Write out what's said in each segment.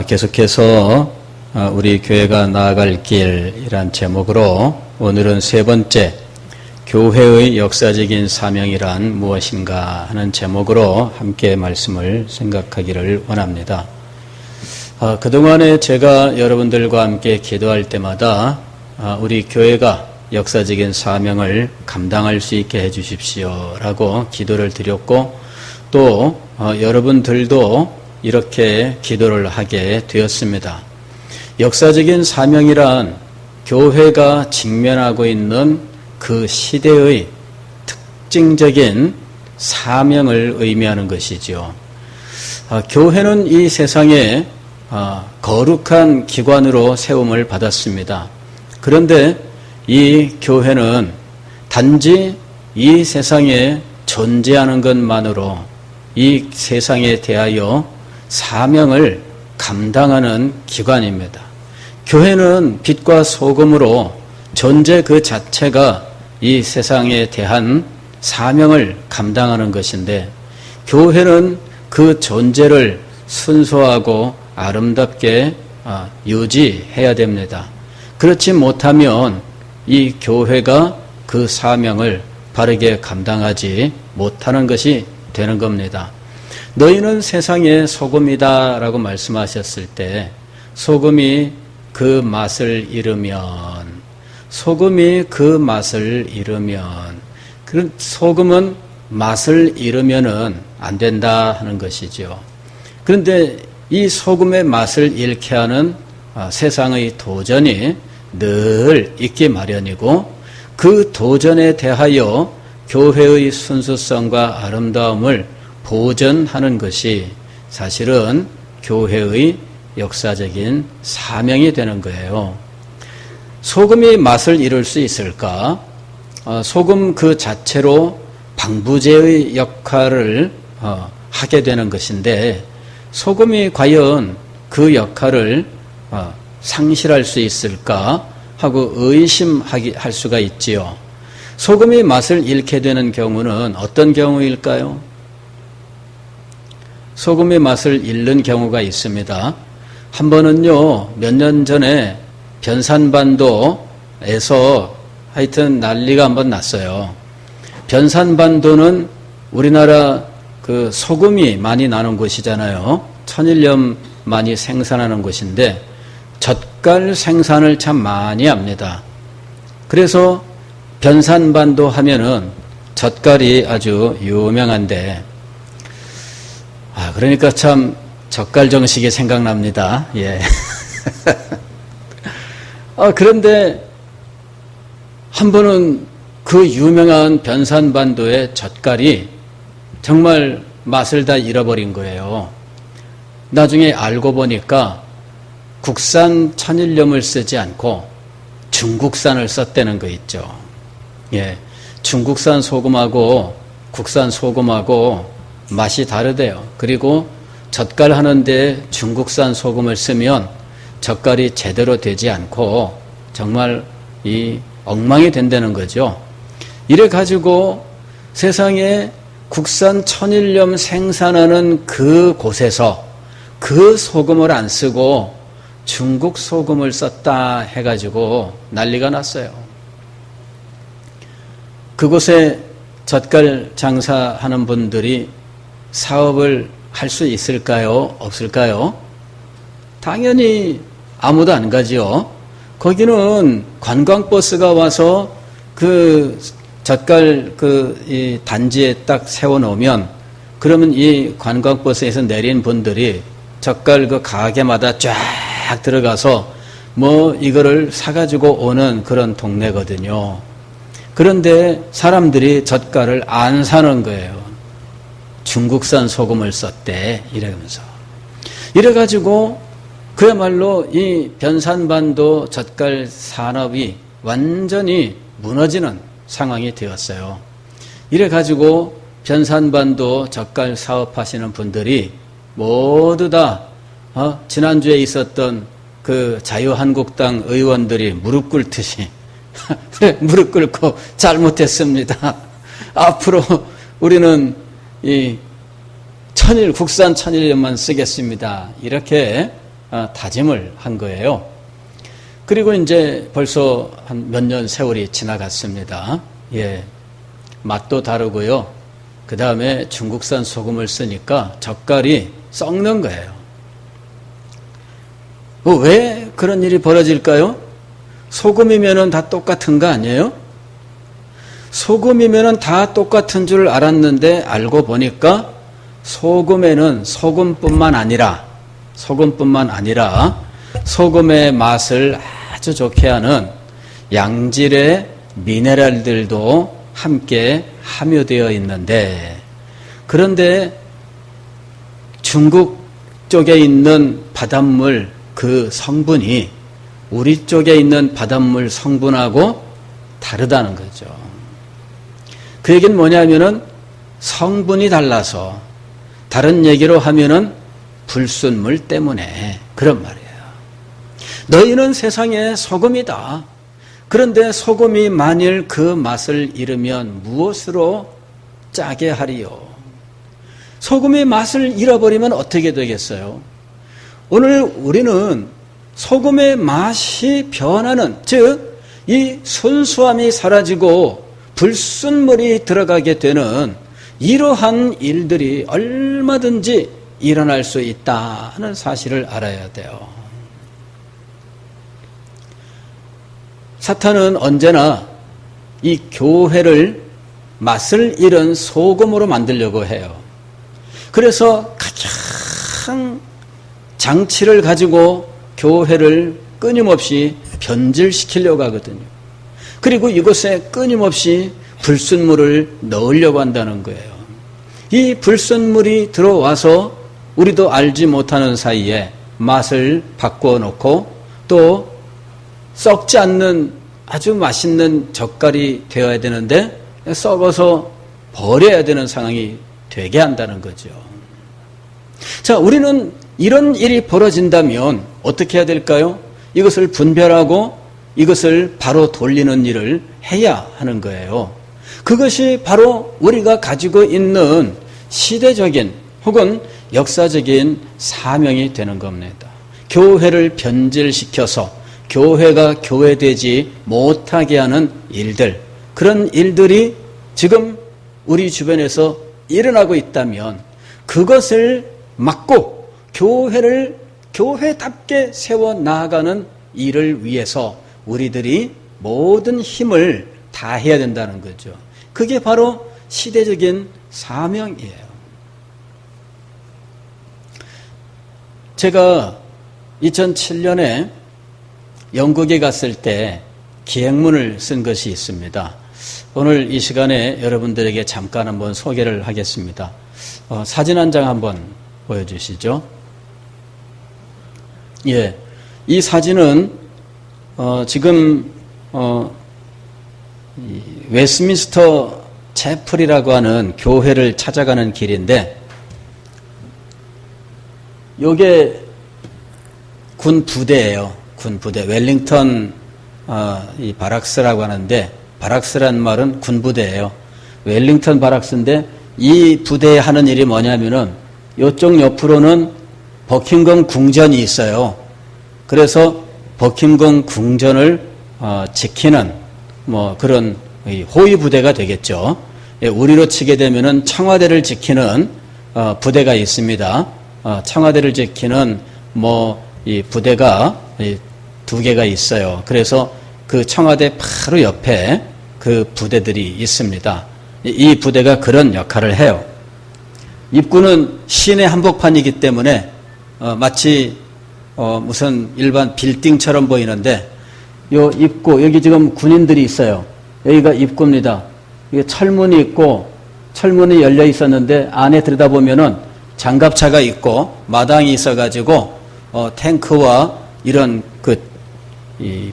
계속해서 우리 교회가 나아갈 길이란 제목으로 오늘은 세 번째, 교회의 역사적인 사명이란 무엇인가 하는 제목으로 함께 말씀을 생각하기를 원합니다. 그동안에 제가 여러분들과 함께 기도할 때마다 우리 교회가 역사적인 사명을 감당할 수 있게 해주십시오 라고 기도를 드렸고, 또 여러분들도 이렇게 기도를 하게 되었습니다. 역사적인 사명이란 교회가 직면하고 있는 그 시대의 특징적인 사명을 의미하는 것이죠. 교회는 이 세상에 거룩한 기관으로 세움을 받았습니다. 그런데 이 교회는 단지 이 세상에 존재하는 것만으로 이 세상에 대하여 사명을 감당하는 기관입니다. 교회는 빛과 소금으로 존재 그 자체가 이 세상에 대한 사명을 감당하는 것인데, 교회는 그 존재를 순수하고 아름답게 유지해야 됩니다. 그렇지 못하면 이 교회가 그 사명을 바르게 감당하지 못하는 것이 되는 겁니다. 너희는 세상의 소금이다 라고 말씀하셨을 때, 소금이 그 맛을 잃으면, 소금은 맛을 잃으면은 안 된다 하는 것이죠. 그런데 이 소금의 맛을 잃게 하는 세상의 도전이 늘 있기 마련이고, 그 도전에 대하여 교회의 순수성과 아름다움을 보존하는 것이 사실은 교회의 역사적인 사명이 되는 거예요. 소금이 맛을 잃을 수 있을까? 소금 그 자체로 방부제의 역할을 하게 되는 것인데, 소금이 과연 그 역할을 상실할 수 있을까 하고 의심할 수가 있지요. 소금이 맛을 잃게 되는 경우는 어떤 경우일까요? 소금의 맛을 잃는 경우가 있습니다. 한 번은요, 몇 년 전에 변산반도에서 하여튼 난리가 한번 났어요. 변산반도는 우리나라 그 소금이 많이 나는 곳이잖아요. 천일염 많이 생산하는 곳인데, 젓갈 생산을 참 많이 합니다. 그래서 변산반도 하면은 젓갈이 아주 유명한데, 그러니까 참 젓갈 정식이 생각납니다. 예. 그런데 한 번은 그 유명한 변산반도의 젓갈이 정말 맛을 다 잃어버린 거예요. 나중에 알고 보니까 국산 천일염을 쓰지 않고 중국산을 썼다는 거 있죠. 예. 중국산 소금하고 국산 소금하고 맛이 다르대요. 그리고 젓갈 하는데 중국산 소금을 쓰면 젓갈이 제대로 되지 않고 정말 이 엉망이 된다는 거죠. 이래 가지고 세상에 국산 천일염 생산하는 그 곳에서 그 소금을 안 쓰고 중국 소금을 썼다 해가지고 난리가 났어요. 그곳에 젓갈 장사하는 분들이 사업을 할 수 있을까요? 없을까요? 당연히 아무도 안 가죠. 거기는 관광버스가 와서 그 젓갈 이 단지에 딱 세워놓으면, 그러면 이 관광버스에서 내린 분들이 젓갈 그 가게마다 쫙 들어가서 뭐 이거를 사가지고 오는 그런 동네거든요. 그런데 사람들이 젓갈을 안 사는 거예요. 중국산 소금을 썼대 이러면서. 이래가지고 그야말로 이 변산반도 젓갈 산업이 완전히 무너지는 상황이 되었어요. 이래가지고 변산반도 젓갈 사업하시는 분들이 모두 다 지난주에 있었던 그 자유한국당 의원들이 무릎 꿇듯이 무릎 꿇고 잘못했습니다. 앞으로 우리는 이 국산 천일염만 쓰겠습니다. 이렇게 다짐을 한 거예요. 그리고 이제 벌써 한 몇 년 세월이 지나갔습니다. 예, 맛도 다르고요. 그 다음에 중국산 소금을 쓰니까 젓갈이 썩는 거예요. 왜 그런 일이 벌어질까요? 소금이면은 다 똑같은 거 아니에요? 소금이면은 다 똑같은 줄 알았는데 알고 보니까 소금에는 소금뿐만 아니라 소금의 맛을 아주 좋게 하는 양질의 미네랄들도 함께 함유되어 있는데, 그런데 중국 쪽에 있는 바닷물 그 성분이 우리 쪽에 있는 바닷물 성분하고 다르다는 거죠. 그 얘기는 뭐냐면은 성분이 달라서, 다른 얘기로 하면은 불순물 때문에 그런 말이에요. 너희는 세상의 소금이다. 그런데 소금이 만일 그 맛을 잃으면 무엇으로 짜게 하리요? 소금의 맛을 잃어버리면 어떻게 되겠어요? 오늘 우리는 소금의 맛이 변하는, 즉 이 순수함이 사라지고 불순물이 들어가게 되는 이러한 일들이 얼마든지 일어날 수 있다는 사실을 알아야 돼요. 사탄은 언제나 이 교회를 맛을 잃은 소금으로 만들려고 해요. 그래서 가장 장치를 가지고 교회를 끊임없이 변질시키려고 하거든요. 그리고 이곳에 끊임없이 불순물을 넣으려고 한다는 거예요. 이 불순물이 들어와서 우리도 알지 못하는 사이에 맛을 바꾸어 놓고 또 썩지 않는 아주 맛있는 젓갈이 되어야 되는데 썩어서 버려야 되는 상황이 되게 한다는 거죠. 자, 우리는 이런 일이 벌어진다면 어떻게 해야 될까요? 이것을 분별하고 이것을 바로 돌리는 일을 해야 하는 거예요. 그것이 바로 우리가 가지고 있는 시대적인 혹은 역사적인 사명이 되는 겁니다. 교회를 변질시켜서 교회가 교회되지 못하게 하는 일들, 그런 일들이 지금 우리 주변에서 일어나고 있다면 그것을 막고 교회를 교회답게 세워 나아가는 일을 위해서 우리들이 모든 힘을 다해야 된다는 거죠. 그게 바로 시대적인 사명이에요. 제가 2007년에 영국에 갔을 때 기행문을 쓴 것이 있습니다. 오늘 이 시간에 여러분들에게 잠깐 한번 소개를 하겠습니다. 사진 한 장 한번 보여주시죠. 예, 이 사진은 지금 웨스트민스터 채플이라고 하는 교회를 찾아가는 길인데, 요게 군 부대예요. 군 부대. 웰링턴 이 바락스라고 하는데, 바락스란 말은 군 부대예요. 웰링턴 바락스인데 이 부대에 하는 일이 뭐냐면은 이쪽 옆으로는 버킹엄 궁전이 있어요. 그래서 버킹엄 궁전을 지키는 뭐 그런 호위 부대가 되겠죠. 우리로 치게 되면은 청와대를 지키는 부대가 있습니다. 청와대를 지키는 이 부대가 두 개가 있어요. 그래서 그 청와대 바로 옆에 그 부대들이 있습니다. 이 부대가 그런 역할을 해요. 입구는 시내 한복판이기 때문에 마치 무슨 일반 빌딩처럼 보이는데, 요 입구, 여기 지금 군인들이 있어요. 여기가 입구입니다. 이게 철문이 있고, 철문이 열려 있었는데 안에 들여다보면은 장갑차가 있고 마당이 있어가지고 탱크와 이런 이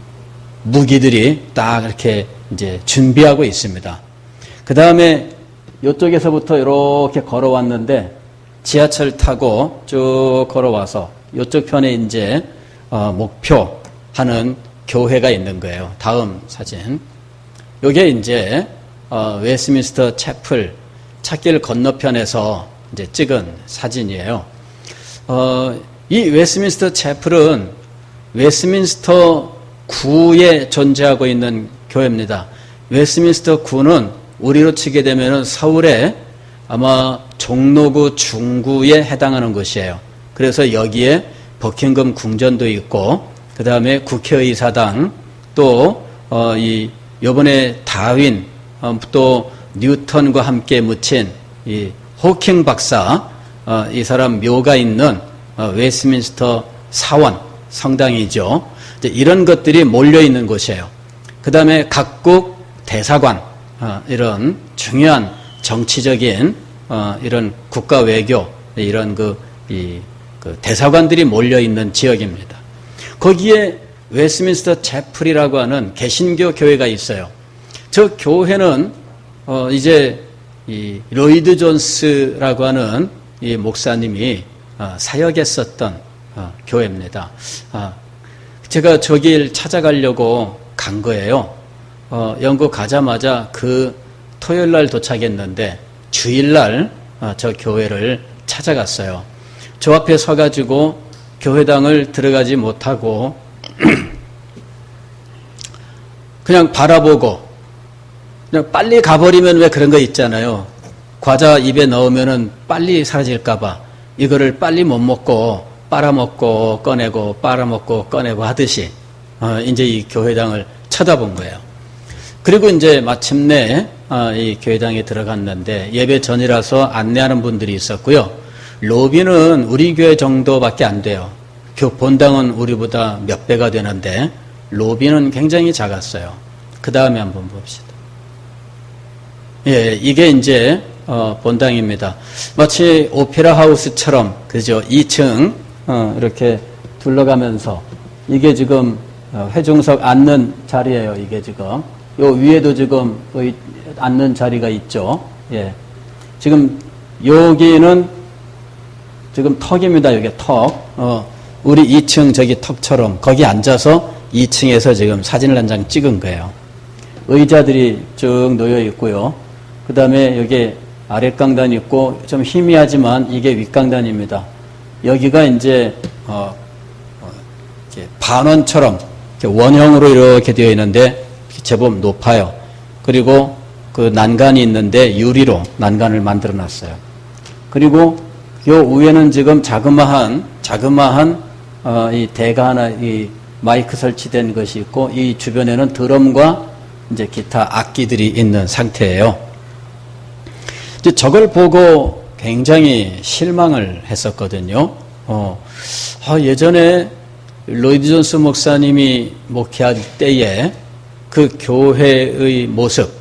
무기들이 딱 이렇게 이제 준비하고 있습니다. 그 다음에 이쪽에서부터 이렇게 걸어왔는데 지하철 타고 쭉 걸어와서 이쪽 편에 이제 목표하는 교회가 있는 거예요. 다음 사진. 이게 이제 웨스트민스터 채플 찾길 건너편에서 이제 찍은 사진이에요. 이 웨스트민스터 채플은 웨스트민스터 구에 존재하고 있는 교회입니다. 웨스트민스터 구는 우리로 치게 되면 서울의 아마 종로구 중구에 해당하는 곳이에요. 그래서 여기에 버킹엄 궁전도 있고, 그 다음에 국회의사당, 또 요번에 다윈, 또 뉴턴과 함께 묻힌 이 호킹 박사, 이 사람 묘가 있는 웨스트민스터 사원 성당이죠. 이런 것들이 몰려 있는 곳이에요. 그 다음에 각국 대사관, 이런 중요한 정치적인 이런 국가 외교, 이런 그 대사관들이 몰려 있는 지역입니다. 거기에 웨스트민스터 채플이라고 하는 개신교 교회가 있어요. 저 교회는 이제 이 로이드 존스라고 하는 이 목사님이 사역했었던 교회입니다. 제가 저길 찾아가려고 간 거예요. 영국 가자마자 그 토요일 날 도착했는데 주일날 저 교회를 찾아갔어요. 저 앞에 서가지고 교회당을 들어가지 못하고 그냥 바라보고 그냥 빨리 가버리면 왜 그런 거 있잖아요. 과자 입에 넣으면은 빨리 사라질까봐 이거를 빨리 못 먹고 빨아먹고 꺼내고 빨아먹고 꺼내고 하듯이 이제 이 교회당을 쳐다본 거예요. 그리고 이제 마침내 이 교회당에 들어갔는데 예배 전이라서 안내하는 분들이 있었고요. 로비는 우리 교회 정도밖에 안 돼요. 본당은 우리보다 몇 배가 되는데 로비는 굉장히 작았어요. 그 다음에 한번 봅시다. 예, 이게 이제 본당입니다. 마치 오페라 하우스처럼 그죠? 2층 이렇게 둘러가면서 이게 지금 회중석 앉는 자리예요. 이게 지금 요 위에도 지금 앉는 자리가 있죠. 예, 지금 여기는 지금 턱입니다. 여기 턱. 우리 2층 저기 턱처럼 거기 앉아서 2층에서 지금 사진을 한 장 찍은 거예요. 의자들이 쭉 놓여 있고요. 그 다음에 여기 아랫강단 있고 좀 희미하지만 이게 윗강단입니다. 여기가 이제 이렇게 반원처럼 이렇게 원형으로 이렇게 되어 있는데 제법 높아요. 그리고 그 난간이 있는데 유리로 난간을 만들어 놨어요. 그리고 요 위에는 지금 자그마한 이 대가 하나 이 마이크 설치된 것이 있고 이 주변에는 드럼과 이제 기타 악기들이 있는 상태예요. 이제 저걸 보고 굉장히 실망을 했었거든요. 예전에 로이드 존스 목사님이 목회할 때에 그 교회의 모습,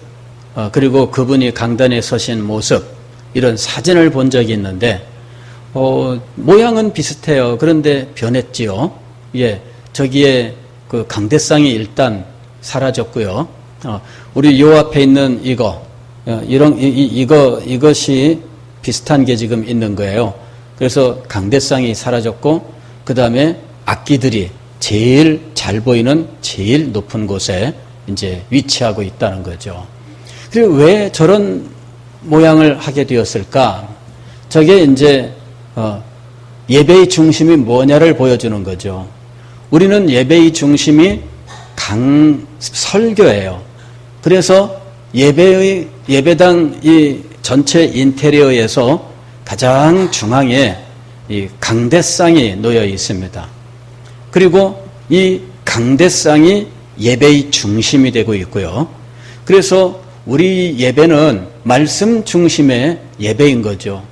그리고 그분이 강단에 서신 모습, 이런 사진을 본 적이 있는데, 모양은 비슷해요. 그런데 변했지요. 예, 저기에 그 강대상이 일단 사라졌고요. 우리 요 앞에 있는 이것이 비슷한 게 지금 있는 거예요. 그래서 강대상이 사라졌고, 그 다음에 악기들이 제일 잘 보이는 제일 높은 곳에 이제 위치하고 있다는 거죠. 그리고 왜 저런 모양을 하게 되었을까? 저게 이제 예배의 중심이 뭐냐를 보여주는 거죠. 우리는 예배의 중심이 설교예요. 그래서 예배당 이 전체 인테리어에서 가장 중앙에 이 강대상이 놓여 있습니다. 그리고 이 강대상이 예배의 중심이 되고 있고요. 그래서 우리 예배는 말씀 중심의 예배인 거죠.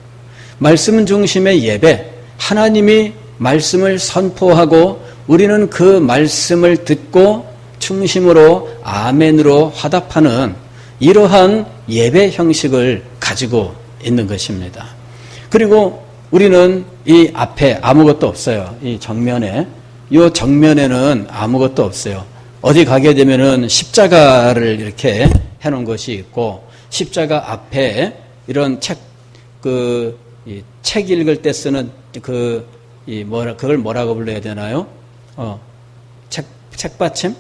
말씀 중심의 예배, 하나님이 말씀을 선포하고 우리는 그 말씀을 듣고 중심으로 아멘으로 화답하는 이러한 예배 형식을 가지고 있는 것입니다. 그리고 우리는 이 앞에 아무것도 없어요. 이 정면에, 이 정면에는 아무것도 없어요. 어디 가게 되면은 십자가를 이렇게 해놓은 것이 있고, 십자가 앞에 이런 책 읽을 때 쓰는 그걸 뭐라고 불러야 되나요? 책받침?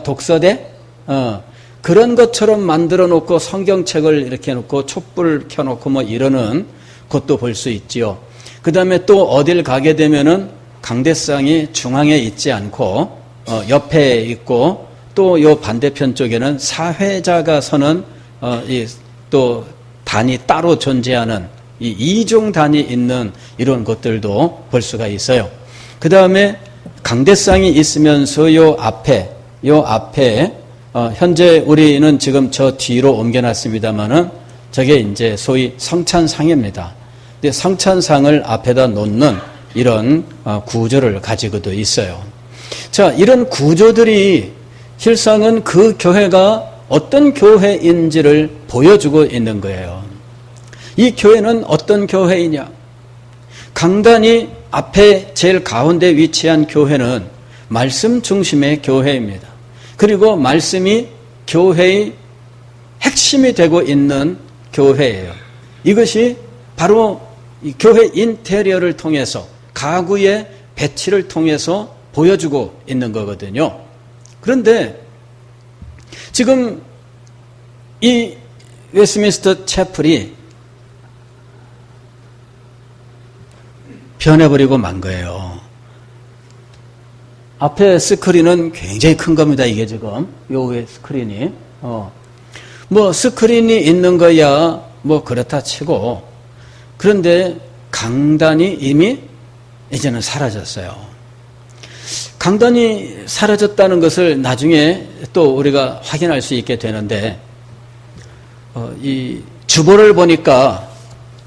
독서대? 그런 것처럼 만들어 놓고 성경책을 이렇게 놓고 촛불 켜놓고 뭐 이러는 것도 볼 수 있지요. 그 다음에 또 어딜 가게 되면은 강대상이 중앙에 있지 않고 옆에 있고 또 요 반대편 쪽에는 사회자가 서는 또 단이 따로 존재하는 이 이중단이 있는 이런 것들도 볼 수가 있어요. 그 다음에 강대상이 있으면서 요 앞에 현재 우리는 지금 저 뒤로 옮겨놨습니다만은 저게 이제 소위 성찬상입니다. 근데 성찬상을 앞에다 놓는 이런 구조를 가지고도 있어요. 자, 이런 구조들이 실상은 그 교회가 어떤 교회인지를 보여주고 있는 거예요. 이 교회는 어떤 교회이냐? 강단이 앞에 제일 가운데 위치한 교회는 말씀 중심의 교회입니다. 그리고 말씀이 교회의 핵심이 되고 있는 교회예요. 이것이 바로 이 교회 인테리어를 통해서 가구의 배치를 통해서 보여주고 있는 거거든요. 그런데 지금 이 웨스트민스터 채플이 변해버리고 만 거예요. 앞에 스크린은 굉장히 큰 겁니다. 이게 지금 요 위에 스크린이 뭐 스크린이 있는 거야 뭐 그렇다 치고, 그런데 강단이 이미 이제는 사라졌어요. 강단이 사라졌다는 것을 나중에 또 우리가 확인할 수 있게 되는데, 이 주보를 보니까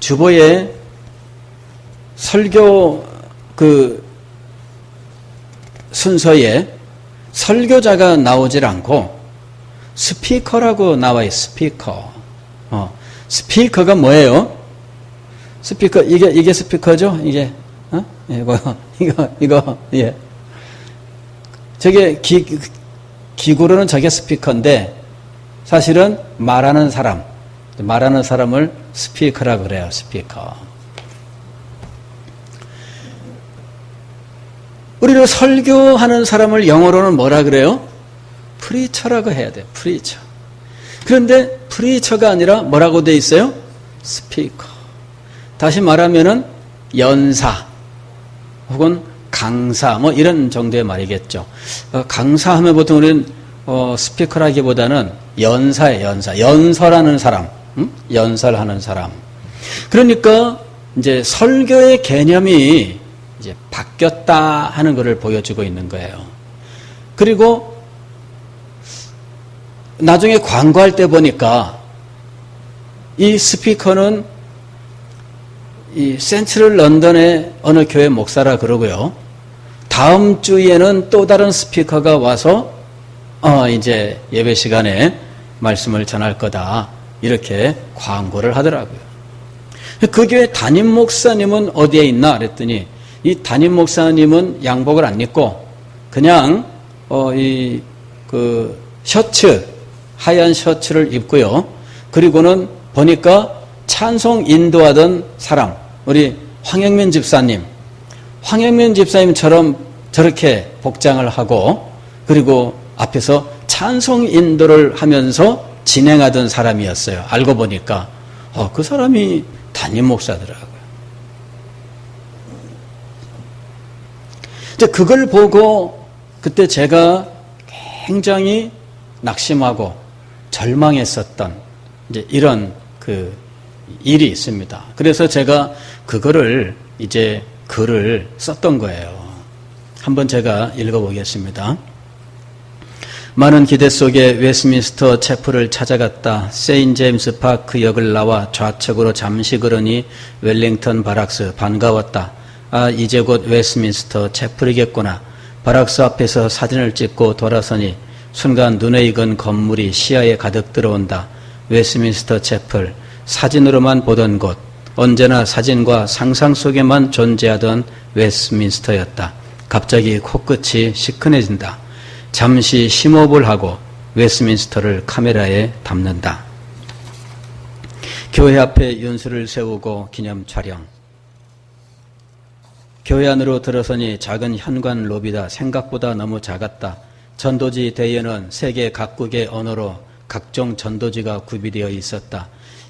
주보에 설교 그 순서에 설교자가 나오질 않고 스피커라고 나와요. 스피커. 스피커가 뭐예요? 스피커, 이게 스피커죠? 이게, 이거, 예. 저게 기구로는 저게 스피커인데 사실은 말하는 사람을 스피커라고 그래요. 스피커. 우리로 설교하는 사람을 영어로는 뭐라 그래요? 프리처라고 해야 돼요. 프리처. 그런데 프리처가 아니라 뭐라고 돼 있어요? 스피커. 다시 말하면은 연사 혹은 강사 뭐 이런 정도의 말이겠죠. 강사하면 보통 우리는 스피커라기보다는 연설하는 사람, 연설하는 사람. 그러니까 이제 설교의 개념이 이제 바뀌었다 하는 것을 보여주고 있는 거예요. 그리고 나중에 광고할 때 보니까 이 스피커는 이 센트럴 런던의 어느 교회 목사라 그러고요. 다음 주에는 또 다른 스피커가 와서 이제 예배 시간에 말씀을 전할 거다. 이렇게 광고를 하더라고요. 그 교회 담임 목사님은 어디에 있나 그랬더니 이 담임 목사님은 양복을 안 입고 그냥 그 셔츠, 하얀 셔츠를 입고요. 그리고는 보니까 찬송 인도하던 사람, 우리 황영민 집사님처럼 저렇게 복장을 하고 그리고 앞에서 찬송 인도를 하면서 진행하던 사람이었어요. 알고 보니까 그 사람이 담임 목사더라고요. 이제 그걸 보고 그때 제가 굉장히 낙심하고 절망했었던 이제 이런 그 일이 있습니다. 그래서 제가 그거를 이제 글을 썼던 거예요. 한번 제가 읽어보겠습니다. 많은 기대 속에 웨스트민스터 채플을 찾아갔다. 세인 제임스 파크 역을 나와 좌측으로 잠시 걸으니 웰링턴 바락스. 반가웠다. 이제 곧 웨스트민스터 채플이겠구나. 바락스 앞에서 사진을 찍고 돌아서니 순간 눈에 익은 건물이 시야에 가득 들어온다. 웨스트민스터 채플. 사진으로만 보던 곳. 언제나 사진과 상상 속에만 존재하던 웨스트민스터였다. 갑자기 코끝이 시큰해진다. 잠시 심호흡을 하고 웨스트민스터를 카메라에 담는다. 교회 앞에 윤수를 세우고 기념 촬영. 교회 안으로 들어서니 작은 현관 로비다. 생각보다 너무 작았다. 전도지 대회는 세계 각국의 언어로 각종 전도지가 구비되어 있었다.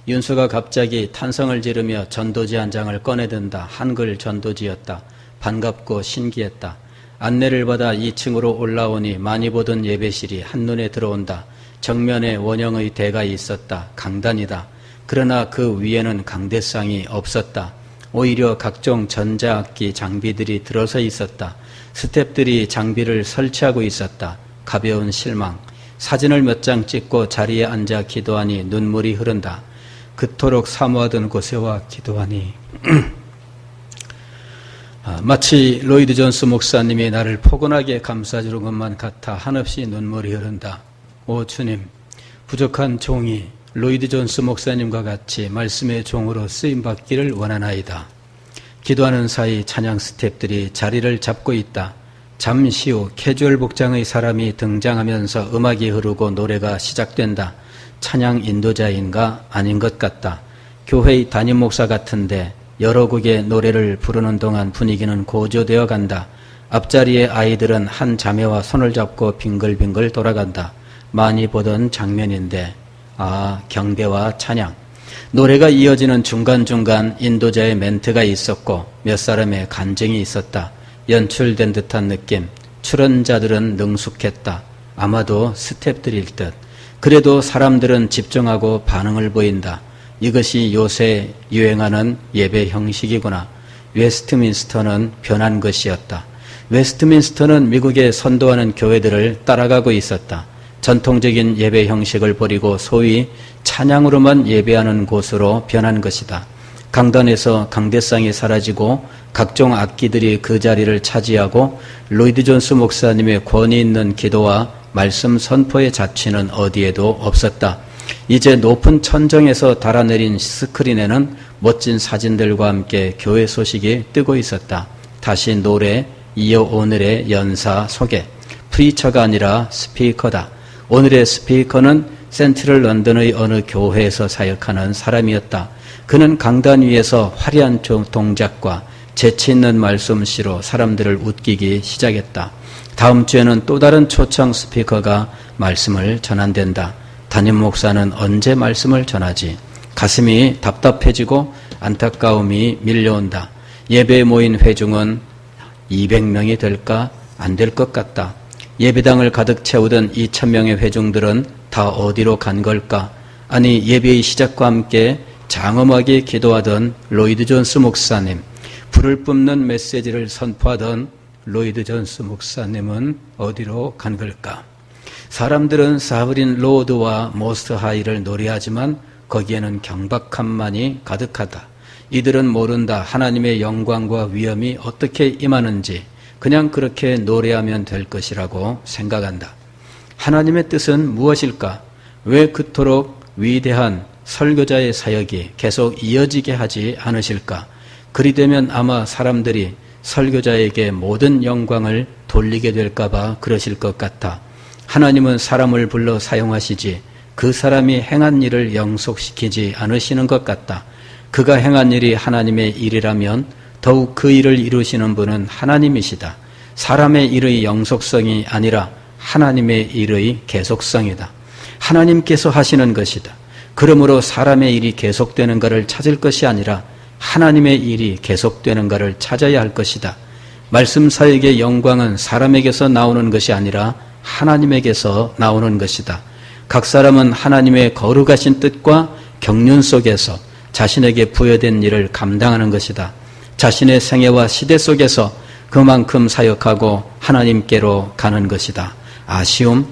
윤수가 갑자기 탄성을 지르며 전도지 한 장을 꺼내든다. 한글 전도지였다. 반갑고 신기했다. 안내를 받아 2층으로 올라오니 많이 보던 예배실이 한눈에 들어온다. 정면에 원형의 대가 있었다. 강단이다. 그러나 그 위에는 강대상이 없었다. 오히려 각종 전자악기 장비들이 들어서 있었다. 스태프들이 장비를 설치하고 있었다. 가벼운 실망. 사진을 몇 장 찍고 자리에 앉아 기도하니 눈물이 흐른다. 그토록 사모하던 곳에 와 기도하니 마치 로이드 존스 목사님이 나를 포근하게 감싸주는 것만 같아 한없이 눈물이 흐른다. 오 주님, 부족한 종이 로이드 존스 목사님과 같이 말씀의 종으로 쓰임받기를 원하나이다. 기도하는 사이 찬양 스태프들이 자리를 잡고 있다. 잠시 후 캐주얼 복장의 사람이 등장하면서 음악이 흐르고 노래가 시작된다. 찬양 인도자인가 아닌 것 같다. 교회의 담임 목사 같은데 여러 곡의 노래를 부르는 동안 분위기는 고조되어 간다. 앞자리의 아이들은 한 자매와 손을 잡고 빙글빙글 돌아간다. 많이 보던 장면인데 경배와 찬양. 노래가 이어지는 중간중간 인도자의 멘트가 있었고 몇 사람의 간증이 있었다. 연출된 듯한 느낌. 출연자들은 능숙했다. 아마도 스태프들일 듯. 그래도 사람들은 집중하고 반응을 보인다. 이것이 요새 유행하는 예배 형식이구나. 웨스트민스터는 변한 것이었다. 웨스트민스터는 미국에 선도하는 교회들을 따라가고 있었다. 전통적인 예배 형식을 버리고 소위 찬양으로만 예배하는 곳으로 변한 것이다. 강단에서 강대상이 사라지고 각종 악기들이 그 자리를 차지하고 로이드 존스 목사님의 권위 있는 기도와 말씀 선포의 자취는 어디에도 없었다. 이제 높은 천정에서 달아내린 스크린에는 멋진 사진들과 함께 교회 소식이 뜨고 있었다. 다시 노래, 이어 오늘의 연사 소개. 프리처가 아니라 스피커다. 오늘의 스피커는 센트럴 런던의 어느 교회에서 사역하는 사람이었다. 그는 강단 위에서 화려한 동작과 재치 있는 말솜씨로 사람들을 웃기기 시작했다. 다음 주에는 또 다른 초청 스피커가 말씀을 전한댄다. 담임 목사는 언제 말씀을 전하지? 가슴이 답답해지고 안타까움이 밀려온다. 예배에 모인 회중은 200명이 될까? 안 될 것 같다. 예배당을 가득 채우던 2,000명의 회중들은 다 어디로 간 걸까? 아니 예배의 시작과 함께 장엄하게 기도하던 로이드 존스 목사님, 불을 뿜는 메시지를 선포하던 로이드 존스 목사님은 어디로 간 걸까? 사람들은 사브린 로드와 모스트 하이를 노래하지만 거기에는 경박함만이 가득하다. 이들은 모른다. 하나님의 영광과 위엄이 어떻게 임하는지. 그냥 그렇게 노래하면 될 것이라고 생각한다. 하나님의 뜻은 무엇일까? 왜 그토록 위대한 설교자의 사역이 계속 이어지게 하지 않으실까? 그리 되면 아마 사람들이 설교자에게 모든 영광을 돌리게 될까 봐 그러실 것 같아. 하나님은 사람을 불러 사용하시지 그 사람이 행한 일을 영속시키지 않으시는 것 같다. 그가 행한 일이 하나님의 일이라면 더욱 그 일을 이루시는 분은 하나님이시다. 사람의 일의 영속성이 아니라 하나님의 일의 계속성이다. 하나님께서 하시는 것이다. 그러므로 사람의 일이 계속되는가를 찾을 것이 아니라 하나님의 일이 계속되는가를 찾아야 할 것이다. 말씀 사역의 영광은 사람에게서 나오는 것이 아니라 하나님에게서 나오는 것이다. 각 사람은 하나님의 거룩하신 뜻과 경륜 속에서 자신에게 부여된 일을 감당하는 것이다. 자신의 생애와 시대 속에서 그만큼 사역하고 하나님께로 가는 것이다. 아쉬움?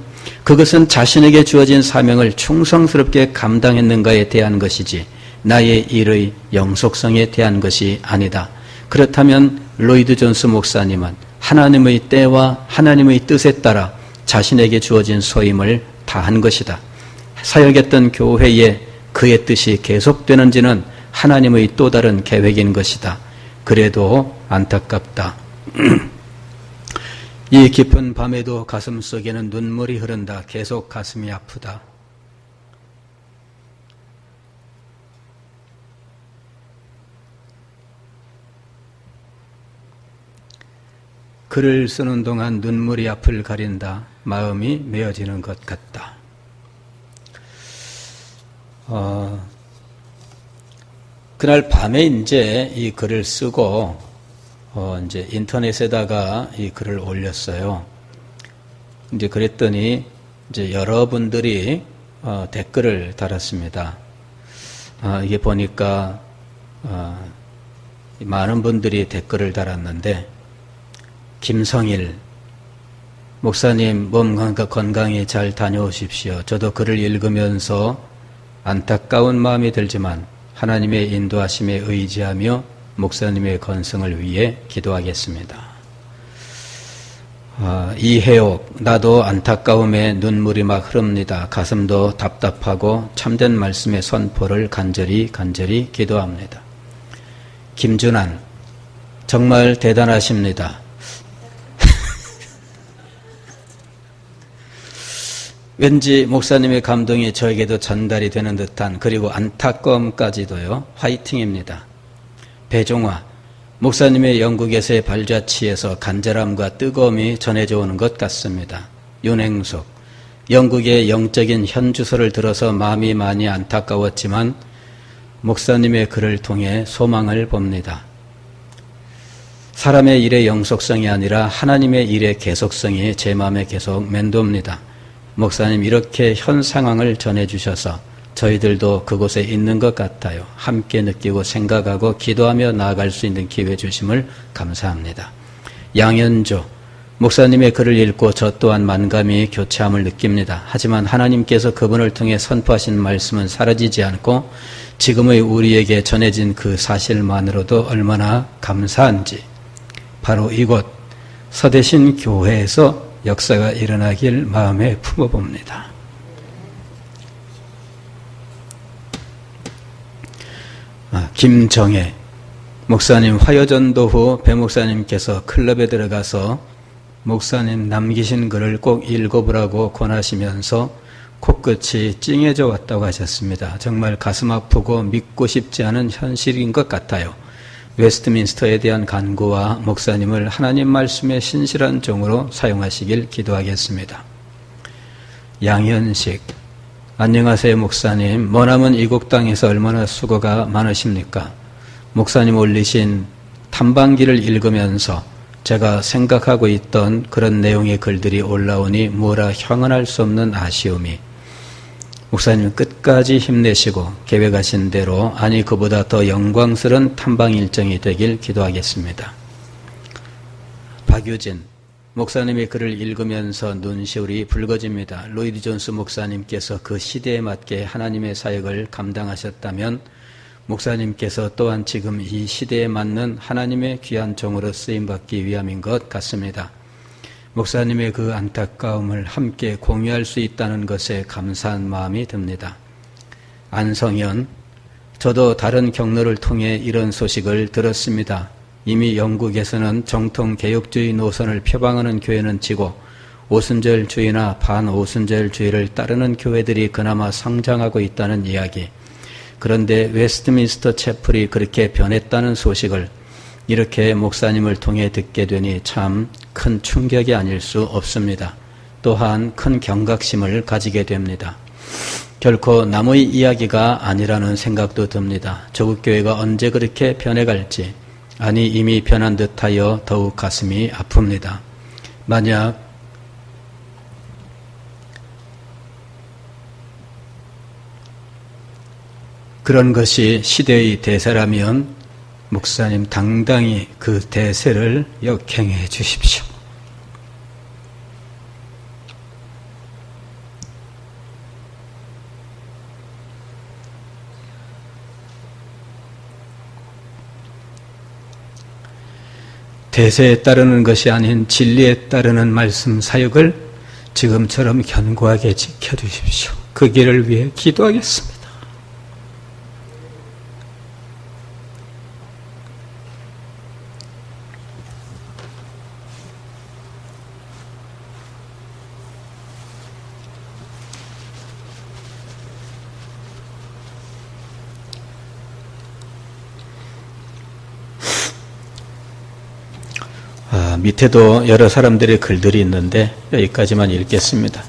그것은 자신에게 주어진 사명을 충성스럽게 감당했는가에 대한 것이지 나의 일의 영속성에 대한 것이 아니다. 그렇다면 로이드 존스 목사님은 하나님의 때와 하나님의 뜻에 따라 자신에게 주어진 소임을 다한 것이다. 사역했던 교회에 그의 뜻이 계속되는지는 하나님의 또 다른 계획인 것이다. 그래도 안타깝다. 이 깊은 밤에도 가슴 속에는 눈물이 흐른다. 계속 가슴이 아프다. 글을 쓰는 동안 눈물이 앞을 가린다. 마음이 메어지는 것 같다. 그날 밤에 이제 이 글을 쓰고 이제 인터넷에다가 이 글을 올렸어요. 이제 그랬더니 이제 여러분들이 댓글을 달았습니다. 이게 보니까 많은 분들이 댓글을 달았는데, 김성일 목사님 몸 건강히 잘 다녀오십시오. 저도 글을 읽으면서 안타까운 마음이 들지만 하나님의 인도하심에 의지하며 목사님의 건승을 위해 기도하겠습니다. 이해옥, 나도 안타까움에 눈물이 막 흐릅니다. 가슴도 답답하고 참된 말씀의 선포를 간절히 기도합니다. 김준환, 정말 대단하십니다. 왠지 목사님의 감동이 저에게도 전달이 되는 듯한, 그리고 안타까움까지도요. 화이팅입니다. 배종화, 목사님의 영국에서의 발자취에서 간절함과 뜨거움이 전해져 오는 것 같습니다. 윤행숙, 영국의 영적인 현주소를 들어서 마음이 많이 안타까웠지만 목사님의 글을 통해 소망을 봅니다. 사람의 일의 영속성이 아니라 하나님의 일의 계속성이 제 마음에 계속 맴돕니다. 목사님 이렇게 현 상황을 전해주셔서 저희들도 그곳에 있는 것 같아요. 함께 느끼고 생각하고 기도하며 나아갈 수 있는 기회 주심을 감사합니다. 양현조, 목사님의 글을 읽고 저 또한 만감이 교체함을 느낍니다. 하지만 하나님께서 그분을 통해 선포하신 말씀은 사라지지 않고 지금의 우리에게 전해진 그 사실만으로도 얼마나 감사한지, 바로 이곳 서대신 교회에서 역사가 일어나길 마음에 품어봅니다. 김정혜 목사님, 화요전도 후 배 목사님께서 클럽에 들어가서 목사님 남기신 글을 꼭 읽어보라고 권하시면서 코끝이 찡해져 왔다고 하셨습니다. 정말 가슴 아프고 믿고 싶지 않은 현실인 것 같아요. 웨스트민스터에 대한 간구와 목사님을 하나님 말씀의 신실한 종으로 사용하시길 기도하겠습니다. 양현식, 안녕하세요 목사님. 머나먼 이국 땅에서 얼마나 수고가 많으십니까? 목사님 올리신 탐방기를 읽으면서 제가 생각하고 있던 그런 내용의 글들이 올라오니 뭐라 형언할 수 없는 아쉬움이, 목사님 끝까지 힘내시고 계획하신 대로, 아니 그보다 더 영광스러운 탐방 일정이 되길 기도하겠습니다. 박유진, 목사님의 글을 읽으면서 눈시울이 붉어집니다. 로이드 존스 목사님께서 그 시대에 맞게 하나님의 사역을 감당하셨다면 목사님께서 또한 지금 이 시대에 맞는 하나님의 귀한 종으로 쓰임받기 위함인 것 같습니다. 목사님의 그 안타까움을 함께 공유할 수 있다는 것에 감사한 마음이 듭니다. 안성현, 저도 다른 경로를 통해 이런 소식을 들었습니다. 이미 영국에서는 정통 개혁주의 노선을 표방하는 교회는 지고 오순절주의나 반오순절주의를 따르는 교회들이 그나마 성장하고 있다는 이야기. 그런데 웨스트민스터 채플이 그렇게 변했다는 소식을 이렇게 목사님을 통해 듣게 되니 참 큰 충격이 아닐 수 없습니다. 또한 큰 경각심을 가지게 됩니다. 결코 남의 이야기가 아니라는 생각도 듭니다. 조국 교회가 언제 그렇게 변해갈지, 아니 이미 변한 듯하여 더욱 가슴이 아픕니다. 만약 그런 것이 시대의 대세라면 목사님 당당히 그 대세를 역행해 주십시오. 대세에 따르는 것이 아닌 진리에 따르는 말씀 사역을 지금처럼 견고하게 지켜주십시오. 그 길을 위해 기도하겠습니다. 밑에도 여러 사람들의 글들이 있는데 여기까지만 읽겠습니다.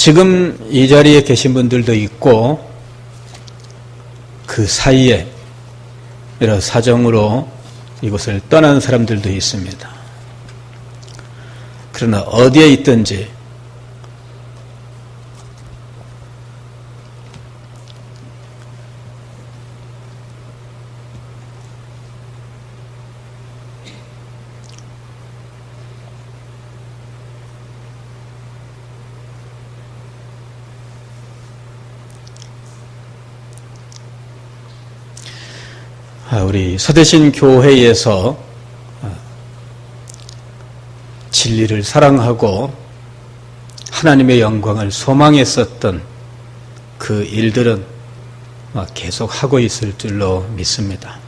지금 이 자리에 계신 분들도 있고 그 사이에 여러 사정으로 이곳을 떠난 사람들도 있습니다. 그러나 어디에 있든지 우리 서대신 교회에서 진리를 사랑하고 하나님의 영광을 소망했었던 그 일들은 계속하고 있을 줄로 믿습니다.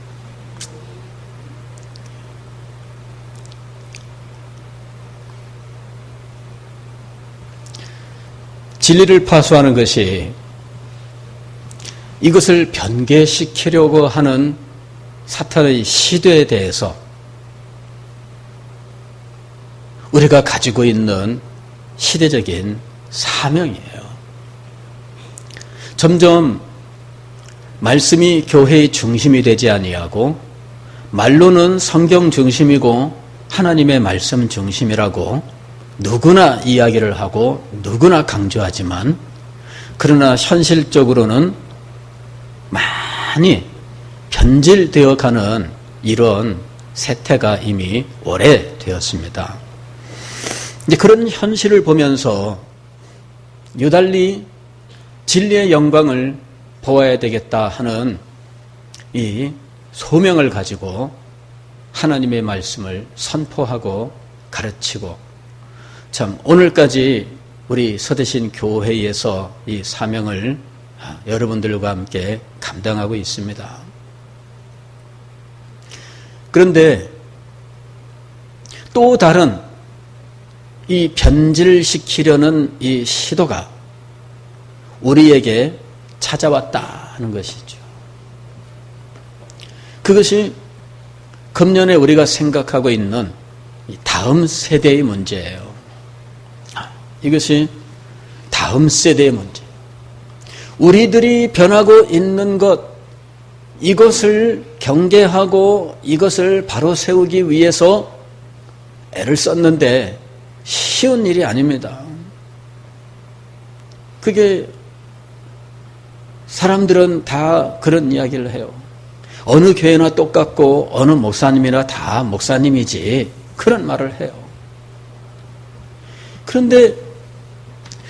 진리를 파수하는 것이 이것을 변개시키려고 하는 사탄의 시도에 대해서 우리가 가지고 있는 시대적인 사명이에요. 점점 말씀이 교회의 중심이 되지 아니하고 말로는 성경 중심이고 하나님의 말씀 중심이라고 누구나 이야기를 하고 누구나 강조하지만 그러나 현실적으로는 많이 변질되어 가는 이런 세태가 이미 오래되었습니다. 이제 그런 현실을 보면서 유달리 진리의 영광을 보아야 되겠다 하는 이 소명을 가지고 하나님의 말씀을 선포하고 가르치고 참 오늘까지 우리 서대신 교회에서 이 사명을 여러분들과 함께 감당하고 있습니다. 그런데 또 다른 이 변질시키려는 이 시도가 우리에게 찾아왔다는 것이죠. 그것이 금년에 우리가 생각하고 있는 다음 세대의 문제예요. 이것이 다음 세대의 문제. 우리들이 변하고 있는 것, 이것을 경계하고 이것을 바로 세우기 위해서 애를 썼는데 쉬운 일이 아닙니다. 그게 사람들은 다 그런 이야기를 해요. 어느 교회나 똑같고 어느 목사님이나 다 목사님이지 그런 말을 해요. 그런데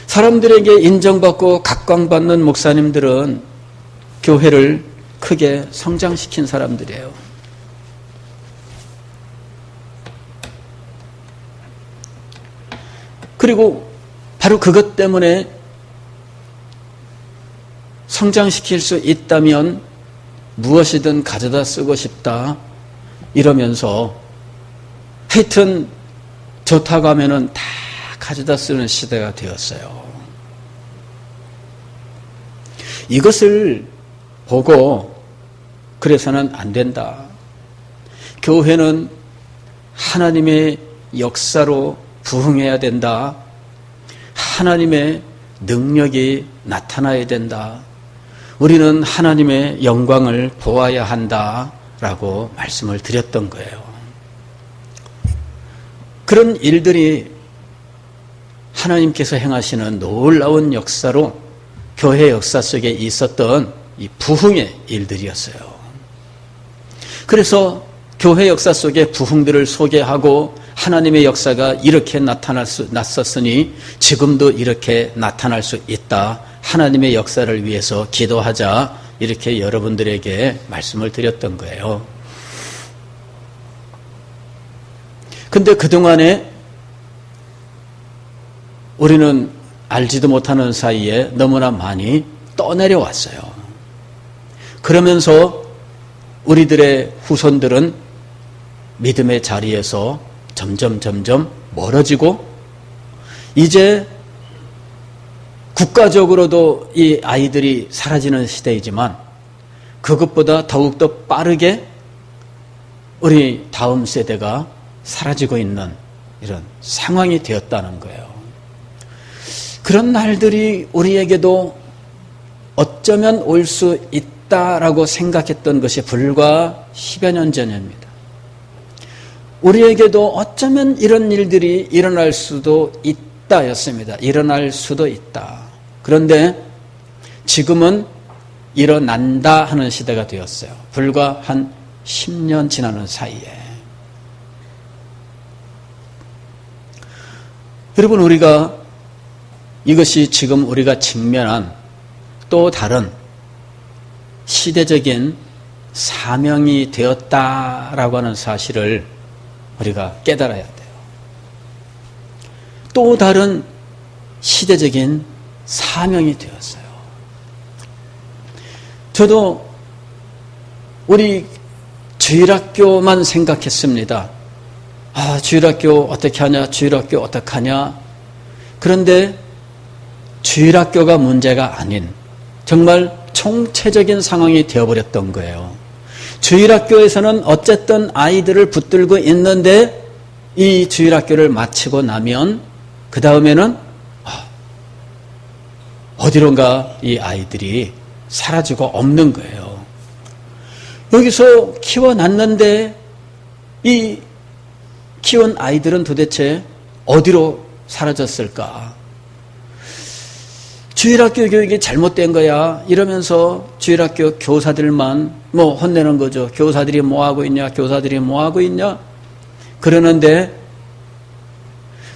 사람들에게 인정받고 각광받는 목사님들은 교회를 크게 성장시킨 사람들이에요. 그리고 바로 그것 때문에 성장시킬 수 있다면 무엇이든 가져다 쓰고 싶다 이러면서 하여튼 좋다고 하면은 다 가져다 쓰는 시대가 되었어요. 이것을 보고 그래서는 안 된다. 교회는 하나님의 역사로 부흥해야 된다. 하나님의 능력이 나타나야 된다. 우리는 하나님의 영광을 보아야 한다라고 말씀을 드렸던 거예요. 그런 일들이 하나님께서 행하시는 놀라운 역사로 교회 역사 속에 있었던 이 부흥의 일들이었어요. 그래서 교회 역사 속의 부흥들을 소개하고 하나님의 역사가 이렇게 났었으니 지금도 이렇게 나타날 수 있다. 하나님의 역사를 위해서 기도하자. 이렇게 여러분들에게 말씀을 드렸던 거예요. 근데 그동안에 우리는 알지도 못하는 사이에 너무나 많이 떠내려왔어요. 그러면서 우리들의 후손들은 믿음의 자리에서 점점 멀어지고 이제 국가적으로도 이 아이들이 사라지는 시대이지만 그것보다 더욱더 빠르게 우리 다음 세대가 사라지고 있는 이런 상황이 되었다는 거예요. 그런 날들이 우리에게도 어쩌면 올 수 있다라고 생각했던 것이 불과 10여 년 전입니다. 우리에게도 어쩌면 이런 일들이 일어날 수도 있다였습니다. 일어날 수도 있다. 그런데 지금은 일어난다 하는 시대가 되었어요. 불과 한 10년 지나는 사이에. 여러분, 우리가 이것이 지금 우리가 직면한 또 다른 시대적인 사명이 되었다라고 하는 사실을 우리가 깨달아야 돼요. 또 다른 시대적인 사명이 되었어요. 저도 우리 주일학교만 생각했습니다. 주일학교 어떻게 하냐, 주일학교 어떻게 하냐. 그런데 주일학교가 문제가 아닌 정말 총체적인 상황이 되어버렸던 거예요. 주일학교에서는 어쨌든 아이들을 붙들고 있는데 이 주일학교를 마치고 나면 그 다음에는 어디론가 이 아이들이 사라지고 없는 거예요. 여기서 키워놨는데 이 키운 아이들은 도대체 어디로 사라졌을까? 주일학교 교육이 잘못된 거야 이러면서 주일학교 교사들만 혼내는 거죠. 교사들이 뭐하고 있냐, 교사들이 뭐하고 있냐. 그러는데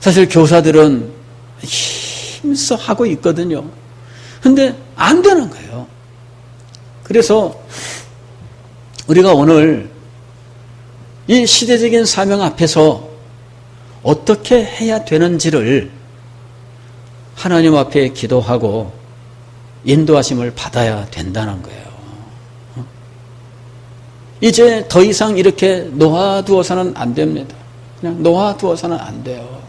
사실 교사들은 힘써 하고 있거든요. 근데 안 되는 거예요. 그래서 우리가 오늘 이 시대적인 사명 앞에서 어떻게 해야 되는지를 하나님 앞에 기도하고 인도하심을 받아야 된다는 거예요. 이제 더 이상 이렇게 놓아두어서는 안 됩니다. 그냥 놓아두어서는 안 돼요.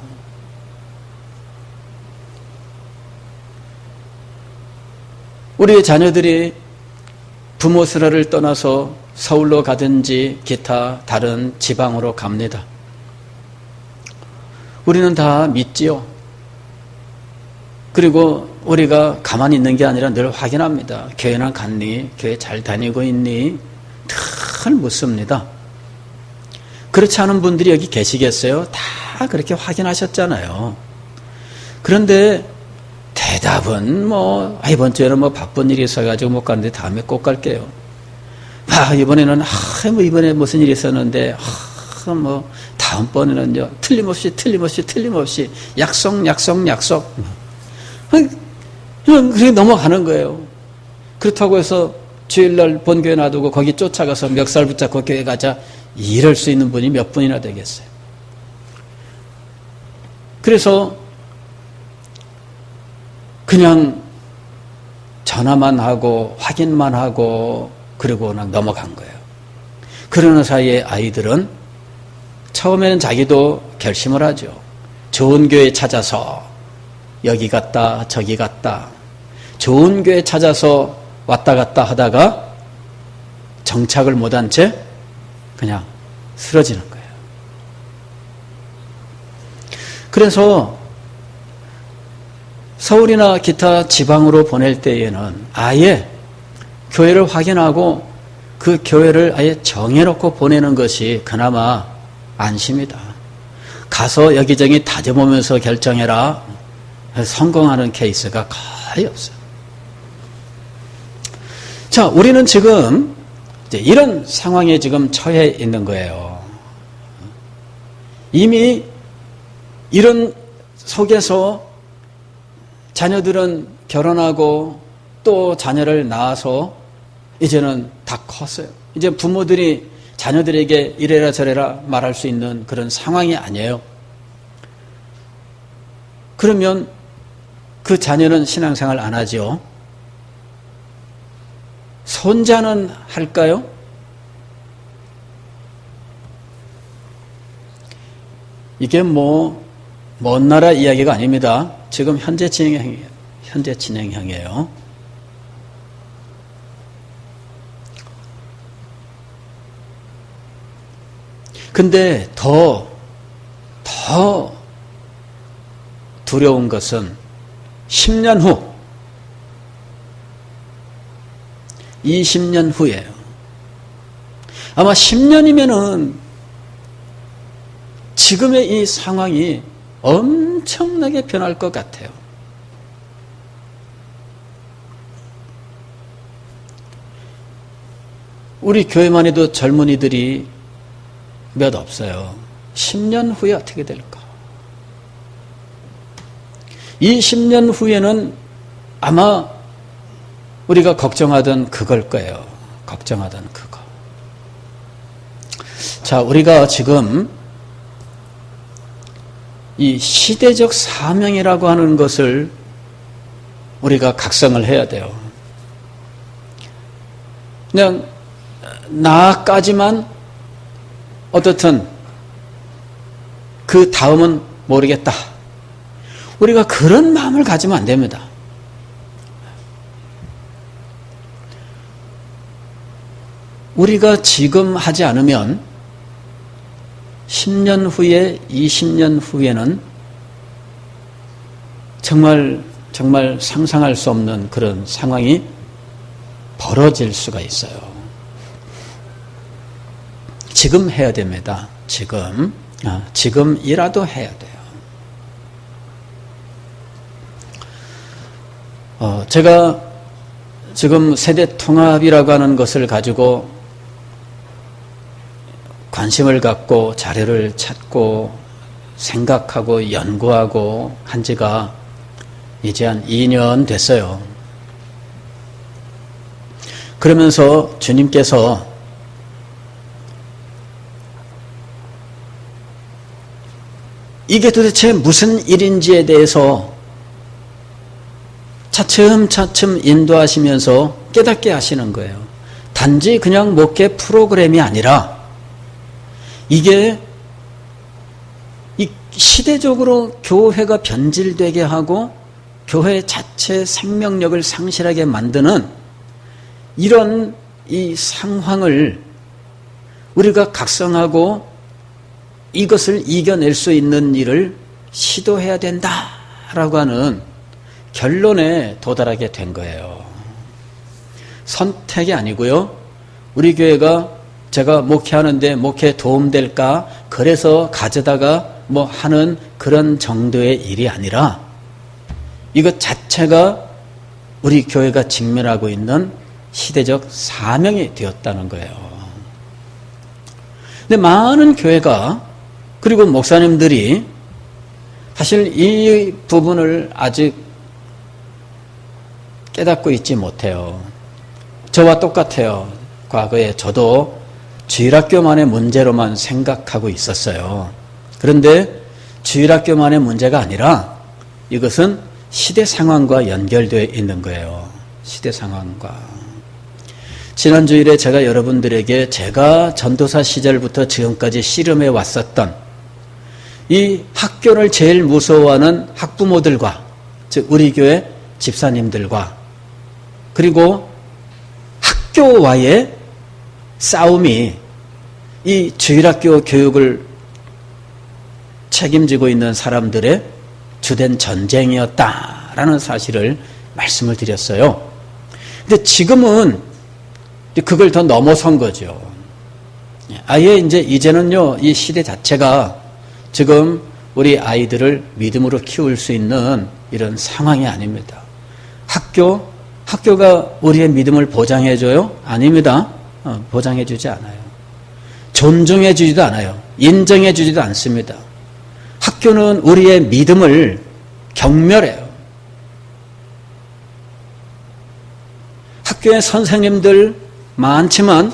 우리의 자녀들이 부모 슬하를 떠나서 서울로 가든지 기타 다른 지방으로 갑니다. 우리는 다 믿지요. 그리고 우리가 가만히 있는 게 아니라 늘 확인합니다. 교회나 갔니? 교회 잘 다니고 있니? 늘 묻습니다. 그렇지 않은 분들이 여기 계시겠어요? 다 그렇게 확인하셨잖아요. 그런데 대답은 이번 주에는 바쁜 일이 있어가지고 못 가는데 다음에 꼭 갈게요. 이번에는 이번에 무슨 일이 있었는데 다음번에는요 틀림없이 약속 그렇게 넘어가는 거예요. 그렇다고 해서 주일날 본교회 놔두고 거기 쫓아가서 멱살 붙잡고 교회 가자 이럴 수 있는 분이 몇 분이나 되겠어요. 그래서 그냥 전화만 하고 확인만 하고 그리고 그냥 넘어간 거예요. 그러는 사이에 아이들은 처음에는 자기도 결심을 하죠. 좋은 교회 찾아서 여기 갔다 저기 갔다 좋은 교회 찾아서 왔다 갔다 하다가 정착을 못한 채 그냥 쓰러지는 거예요. 그래서 서울이나 기타 지방으로 보낼 때에는 아예 교회를 확인하고 그 교회를 아예 정해놓고 보내는 것이 그나마 안심이다. 가서 여기저기 다져보면서 결정해라. 성공하는 케이스가 거의 없어요. 자, 우리는 지금 이런 상황에 지금 처해 있는 거예요. 이미 이런 속에서 자녀들은 결혼하고 또 자녀를 낳아서 이제는 다 컸어요. 이제 부모들이 자녀들에게 이래라 저래라 말할 수 있는 그런 상황이 아니에요. 그러면 그 자녀는 신앙생활 안 하죠. 손자는 할까요? 이게 먼 나라 이야기가 아닙니다. 지금 현재 진행형이에요. 근데 더 두려운 것은 10년 후, 20년 후예요. 아마 10년이면은 지금의 이 상황이 엄청나게 변할 것 같아요. 우리 교회만 해도 젊은이들이 몇 없어요. 10년 후에 어떻게 될까? 20년 후에는 아마 우리가 걱정하던 그걸 거예요. 걱정하던 그거. 자, 우리가 지금 이 시대적 사명이라고 하는 것을 우리가 각성을 해야 돼요. 그냥 나까지만 어떻든 그 다음은 모르겠다. 우리가 그런 마음을 가지면 안 됩니다. 우리가 지금 하지 않으면 10년 후에 20년 후에는 정말 상상할 수 없는 그런 상황이 벌어질 수가 있어요. 지금 해야 됩니다. 지금이라도 해야 돼요. 제가 지금 세대 통합이라고 하는 것을 가지고 관심을 갖고 자료를 찾고 생각하고 연구하고 한 지가 이제 한 2년 됐어요. 그러면서 주님께서 이게 도대체 무슨 일인지에 대해서 차츰차츰 인도하시면서 깨닫게 하시는 거예요. 단지 그냥 목회 프로그램이 아니라 이게 이 시대적으로 교회가 변질되게 하고 교회 자체 생명력을 상실하게 만드는 이런 이 상황을 우리가 각성하고 이것을 이겨낼 수 있는 일을 시도해야 된다라고 하는 결론에 도달하게 된 거예요. 선택이 아니고요. 우리 교회가 제가 목회하는데 목회에 도움될까 그래서 가져다가 뭐 하는 그런 정도의 일이 아니라 이것 자체가 우리 교회가 직면하고 있는 시대적 사명이 되었다는 거예요. 근데 많은 교회가 그리고 목사님들이 사실 이 부분을 아직 깨닫고 있지 못해요. 저와 똑같아요. 과거에 저도 주일학교만의 문제로만 생각하고 있었어요. 그런데 주일학교만의 문제가 아니라 이것은 시대 상황과 연결되어 있는 거예요. 시대 상황과. 지난 주일에 제가 여러분들에게 제가 전도사 시절부터 지금까지 씨름해 왔었던 이 학교를 제일 무서워하는 학부모들과 즉 우리 교회 집사님들과 그리고 학교와의 싸움이 이 주일학교 교육을 책임지고 있는 사람들의 주된 전쟁이었다라는 사실을 말씀을 드렸어요. 근데 지금은 그걸 더 넘어선 거죠. 아예 이제는요, 이 시대 자체가 지금 우리 아이들을 믿음으로 키울 수 있는 이런 상황이 아닙니다. 학교가 우리의 믿음을 보장해줘요? 아닙니다. 보장해주지 않아요. 존중해주지도 않아요. 인정해주지도 않습니다. 학교는 우리의 믿음을 경멸해요. 학교의 선생님들 많지만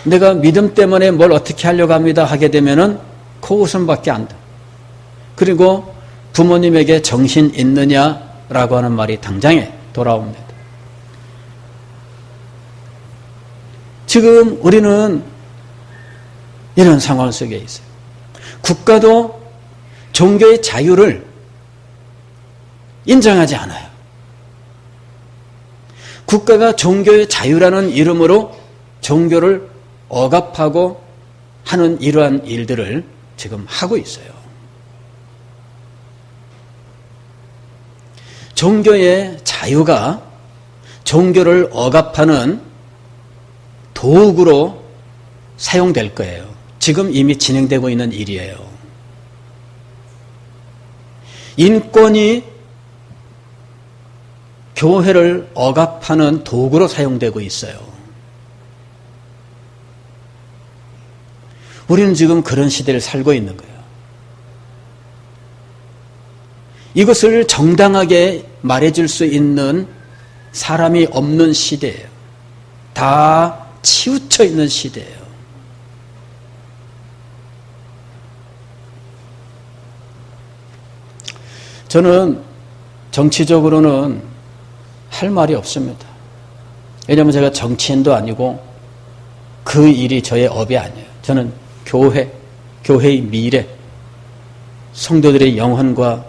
내가 믿음 때문에 뭘 어떻게 하려고 합니다 하게 되면은 코웃음밖에 안 돼. 그리고 부모님에게 정신 있느냐라고 하는 말이 당장에 돌아옵니다. 지금 우리는 이런 상황 속에 있어요. 국가도 종교의 자유를 인정하지 않아요. 국가가 종교의 자유라는 이름으로 종교를 억압하고 하는 이러한 일들을 지금 하고 있어요. 종교의 자유가 종교를 억압하는 도구로 사용될 거예요. 지금 이미 진행되고 있는 일이에요. 인권이 교회를 억압하는 도구로 사용되고 있어요. 우리는 지금 그런 시대를 살고 있는 거예요. 이것을 정당하게 말해줄 수 있는 사람이 없는 시대예요. 다 치우쳐 있는 시대예요. 저는 정치적으로는 할 말이 없습니다. 왜냐하면 제가 정치인도 아니고 그 일이 저의 업이 아니에요. 저는 교회의 미래, 성도들의 영혼과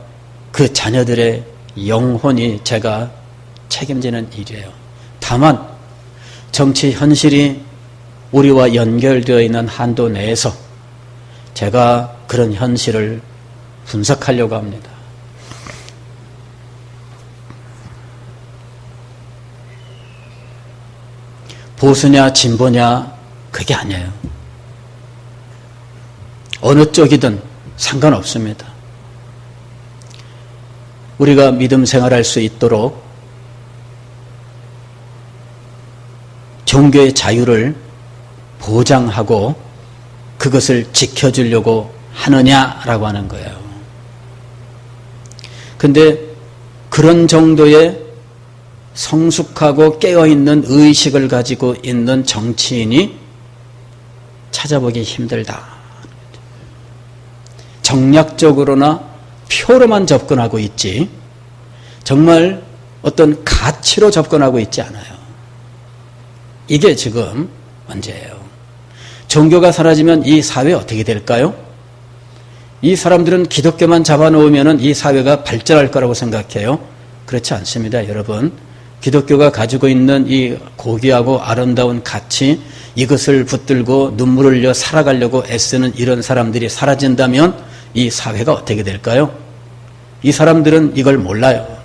그 자녀들의 영혼이 제가 책임지는 일이에요. 다만 정치 현실이 우리와 연결되어 있는 한도 내에서 제가 그런 현실을 분석하려고 합니다. 보수냐 진보냐 그게 아니에요. 어느 쪽이든 상관없습니다. 우리가 믿음 생활할 수 있도록 종교의 자유를 보장하고 그것을 지켜주려고 하느냐라고 하는 거예요. 그런데 그런 정도의 성숙하고 깨어있는 의식을 가지고 있는 정치인이 찾아보기 힘들다. 정략적으로나 표로만 접근하고 있지 정말 어떤 가치로 접근하고 있지 않아요. 이게 지금 문제예요. 종교가 사라지면 이 사회 어떻게 될까요? 이 사람들은 기독교만 잡아놓으면 이 사회가 발전할 거라고 생각해요. 그렇지 않습니다, 여러분. 기독교가 가지고 있는 이 고귀하고 아름다운 가치, 이것을 붙들고 눈물을 흘려 살아가려고 애쓰는 이런 사람들이 사라진다면 이 사회가 어떻게 될까요? 이 사람들은 이걸 몰라요.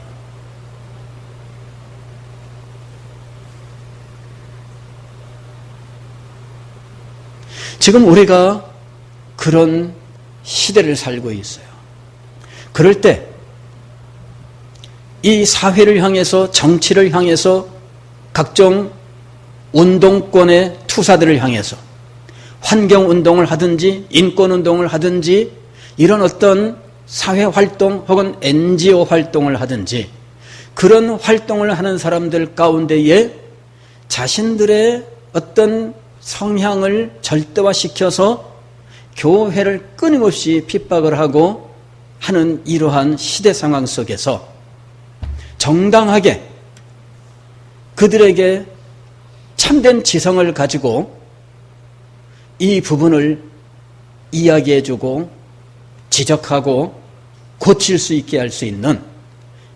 지금 우리가 그런 시대를 살고 있어요. 그럴 때 이 사회를 향해서, 정치를 향해서, 각종 운동권의 투사들을 향해서 환경운동을 하든지 인권운동을 하든지 이런 어떤 사회활동 혹은 NGO 활동을 하든지 그런 활동을 하는 사람들 가운데에 자신들의 어떤 성향을 절대화시켜서 교회를 끊임없이 핍박을 하고 하는 이러한 시대 상황 속에서 정당하게 그들에게 참된 지성을 가지고 이 부분을 이야기해주고 지적하고 고칠 수 있게 할 수 있는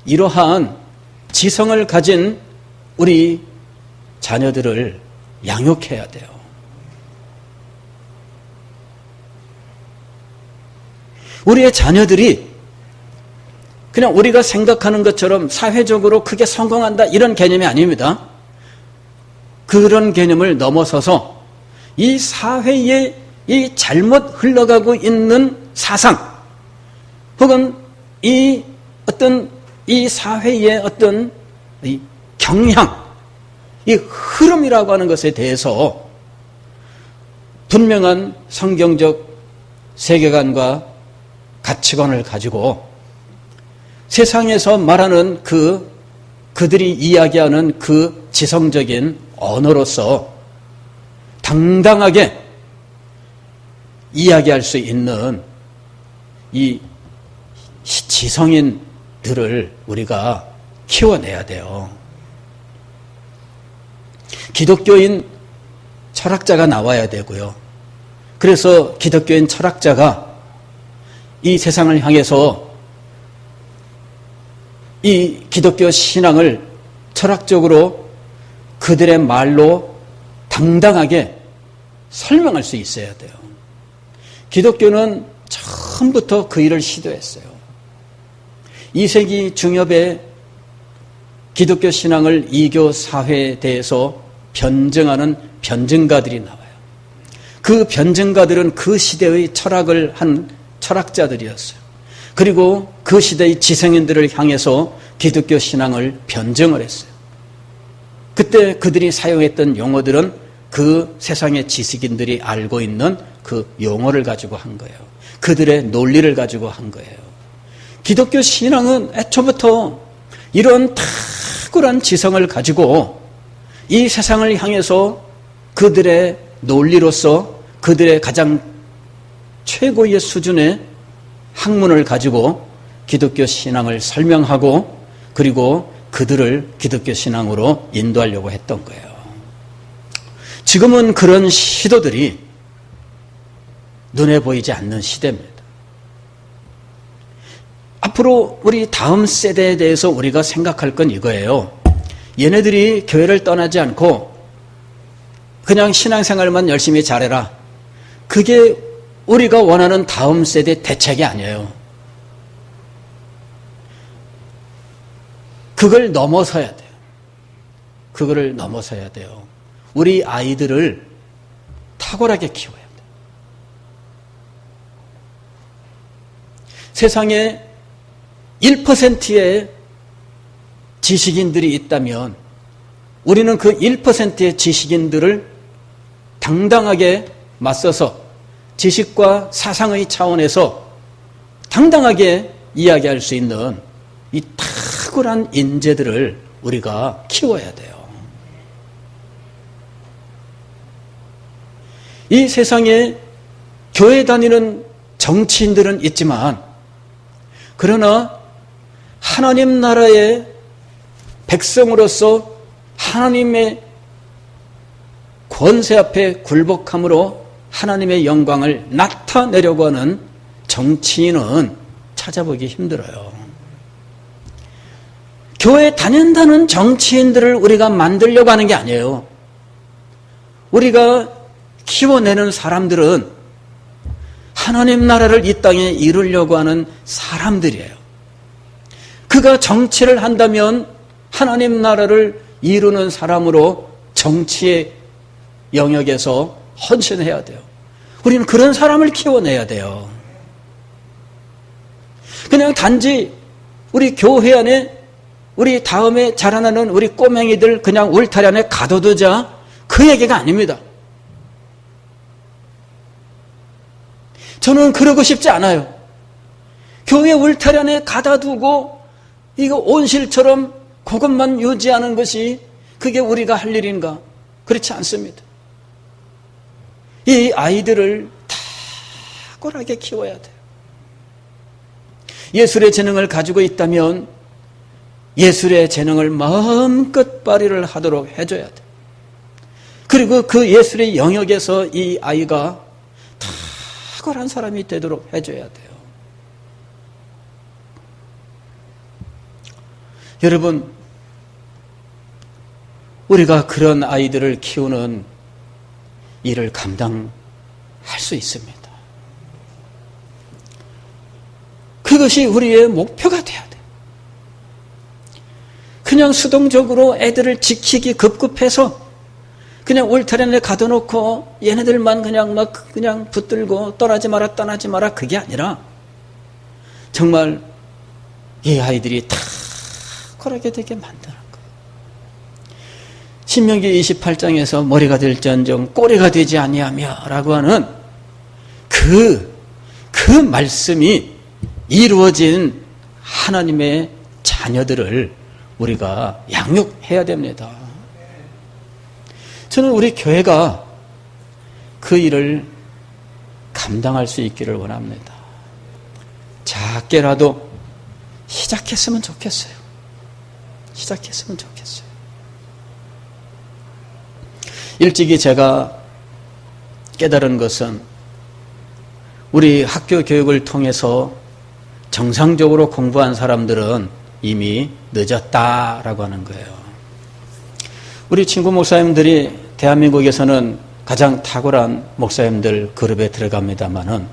이러한 지성을 가진 우리 자녀들을 양육해야 돼요. 우리의 자녀들이 그냥 우리가 생각하는 것처럼 사회적으로 크게 성공한다 이런 개념이 아닙니다. 그런 개념을 넘어서서 이 사회에 이 잘못 흘러가고 있는 사상 혹은 이 어떤 이 사회의 어떤 이 경향, 이 흐름이라고 하는 것에 대해서 분명한 성경적 세계관과 가치관을 가지고 세상에서 말하는 그들이 이야기하는 그 지성적인 언어로서 당당하게 이야기할 수 있는 이 지성인들을 우리가 키워내야 돼요. 기독교인 철학자가 나와야 되고요. 그래서 기독교인 철학자가 이 세상을 향해서 이 기독교 신앙을 철학적으로 그들의 말로 당당하게 설명할 수 있어야 돼요. 기독교는 처음부터 그 일을 시도했어요. 2세기 중엽에 기독교 신앙을 이교 사회에 대해서 변증하는 변증가들이 나와요. 그 변증가들은 그 시대의 철학을 한 철학자들이었어요. 그리고 그 시대의 지성인들을 향해서 기독교 신앙을 변증을 했어요. 그때 그들이 사용했던 용어들은 그 세상의 지식인들이 알고 있는 그 용어를 가지고 한 거예요. 그들의 논리를 가지고 한 거예요. 기독교 신앙은 애초부터 이런 탁월한 지성을 가지고 이 세상을 향해서 그들의 논리로서 그들의 가장 최고의 수준의 학문을 가지고 기독교 신앙을 설명하고 그리고 그들을 기독교 신앙으로 인도하려고 했던 거예요. 지금은 그런 시도들이 눈에 보이지 않는 시대입니다. 앞으로 우리 다음 세대에 대해서 우리가 생각할 건 이거예요. 얘네들이 교회를 떠나지 않고 그냥 신앙생활만 열심히 잘해라. 그게 우리가 원하는 다음 세대 대책이 아니에요. 그걸 넘어서야 돼요. 그거를 넘어서야 돼요. 우리 아이들을 탁월하게 키워야 돼요. 세상에 1%의 지식인들이 있다면 우리는 그 1%의 지식인들을 당당하게 맞서서 지식과 사상의 차원에서 당당하게 이야기할 수 있는 이 탁월한 인재들을 우리가 키워야 돼요. 이 세상에 교회 다니는 정치인들은 있지만 그러나 하나님 나라의 백성으로서 하나님의 권세 앞에 굴복함으로 하나님의 영광을 나타내려고 하는 정치인은 찾아보기 힘들어요. 교회 다닌다는 정치인들을 우리가 만들려고 하는 게 아니에요. 우리가 키워내는 사람들은 하나님 나라를 이 땅에 이루려고 하는 사람들이에요. 그가 정치를 한다면 하나님 나라를 이루는 사람으로 정치의 영역에서 헌신해야 돼요. 우리는 그런 사람을 키워내야 돼요. 그냥 단지 우리 교회 안에 우리 다음에 자라나는 우리 꼬맹이들 그냥 울타리 안에 가둬두자 그 얘기가 아닙니다. 저는 그러고 싶지 않아요. 교회 울타리 안에 가둬두고 이거 온실처럼 그것만 유지하는 것이 그게 우리가 할 일인가? 그렇지 않습니다. 이 아이들을 탁월하게 키워야 돼요. 예술의 재능을 가지고 있다면 예술의 재능을 마음껏 발휘를 하도록 해줘야 돼요. 그리고 그 예술의 영역에서 이 아이가 탁월한 사람이 되도록 해줘야 돼요. 여러분, 우리가 그런 아이들을 키우는 일을 감당할 수 있습니다. 그것이 우리의 목표가 돼야 돼요. 그냥 수동적으로 애들을 지키기 급급해서 그냥 울타리 안에 가둬놓고 얘네들만 그냥 붙들고 떠나지 마라 그게 아니라 정말 이 아이들이 탁월하게 되게 만드는 거예요. 신명기 28장에서 머리가 될지언정 꼬리가 되지 아니하며 라고 하는 그 말씀이 이루어진 하나님의 자녀들을 우리가 양육해야 됩니다. 저는 우리 교회가 그 일을 감당할 수 있기를 원합니다. 작게라도 시작했으면 좋겠어요. 시작했으면 좋겠어요. 일찍이 제가 깨달은 것은 우리 학교 교육을 통해서 정상적으로 공부한 사람들은 이미 늦었다라고 하는 거예요. 우리 친구 목사님들이 대한민국에서는 가장 탁월한 목사님들 그룹에 들어갑니다마는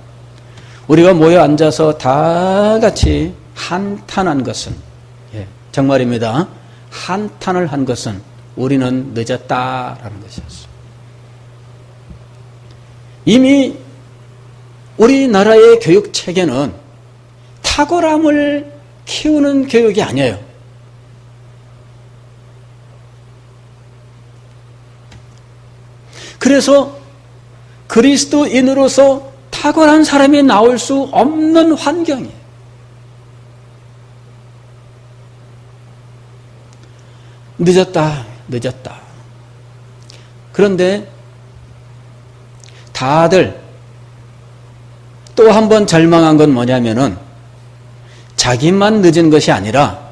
우리가 모여 앉아서 다 같이 한탄한 것은 정말입니다. 한탄을 한 것은 우리는 늦었다라는 것이었어요. 이미 우리나라의 교육 체계는 탁월함을 키우는 교육이 아니에요. 그래서 그리스도인으로서 탁월한 사람이 나올 수 없는 환경이에요. 늦었다. 그런데 다들 또 한 번 절망한 건 뭐냐면은 자기만 늦은 것이 아니라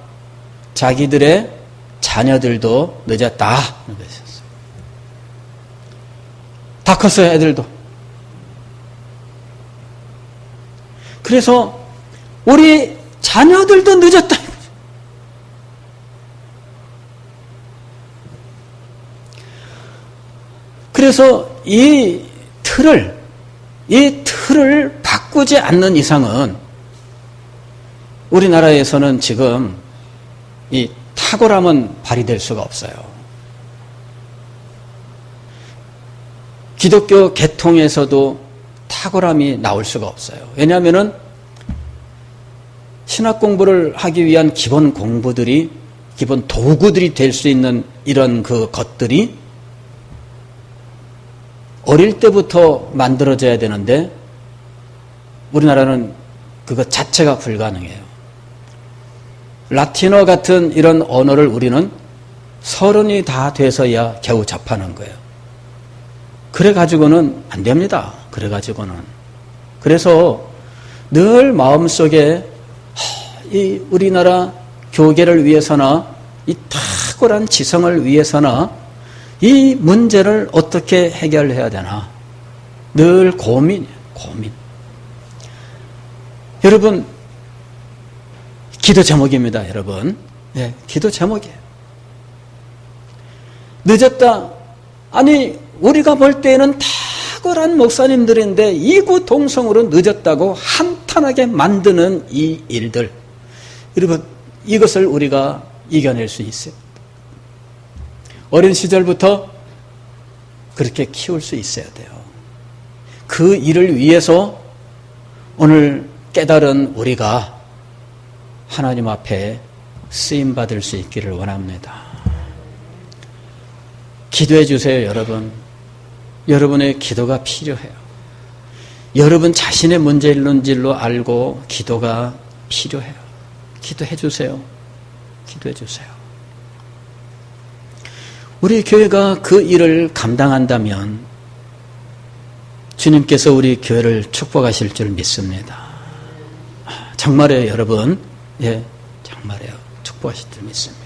자기들의 자녀들도 늦었다는 것이었어요. 다 컸어요, 애들도. 그래서 우리 자녀들도 늦었다. 그래서 이 틀을 바꾸지 않는 이상은 우리나라에서는 지금 이 탁월함은 발휘될 수가 없어요. 기독교 계통에서도 탁월함이 나올 수가 없어요. 왜냐하면은 신학 공부를 하기 위한 기본 공부들이, 기본 도구들이 될 수 있는 이런 그 것들이 어릴 때부터 만들어져야 되는데 우리나라는 그것 자체가 불가능해요. 라틴어 같은 이런 언어를 우리는 30이 다 돼서야 겨우 접하는 거예요. 그래가지고는 안 됩니다. 그래서 늘 마음속에 이 우리나라 교계를 위해서나 이 탁월한 지성을 위해서나 이 문제를 어떻게 해결해야 되나 늘 고민. 여러분, 기도 제목입니다. 여러분, 네, 기도 제목이에요. 늦었다. 아니, 우리가 볼 때에는 탁월한 목사님들인데 이구동성으로 늦었다고 한탄하게 만드는 이 일들, 여러분, 이것을 우리가 이겨낼 수 있어요. 어린 시절부터 그렇게 키울 수 있어야 돼요. 그 일을 위해서 오늘 깨달은 우리가 하나님 앞에 쓰임받을 수 있기를 원합니다. 기도해 주세요, 여러분. 여러분의 기도가 필요해요. 여러분 자신의 문제인 줄로 알고 기도가 필요해요. 기도해 주세요. 우리 교회가 그 일을 감당한다면 주님께서 우리 교회를 축복하실 줄 믿습니다. 정말이에요, 여러분. 예, 정말이에요. 축복하실 줄 믿습니다.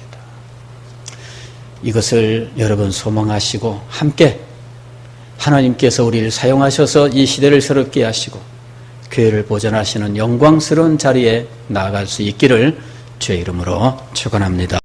이것을 여러분 소망하시고 함께 하나님께서 우리를 사용하셔서 이 시대를 새롭게 하시고 교회를 보존하시는 영광스러운 자리에 나아갈 수 있기를 주의 이름으로 축원합니다.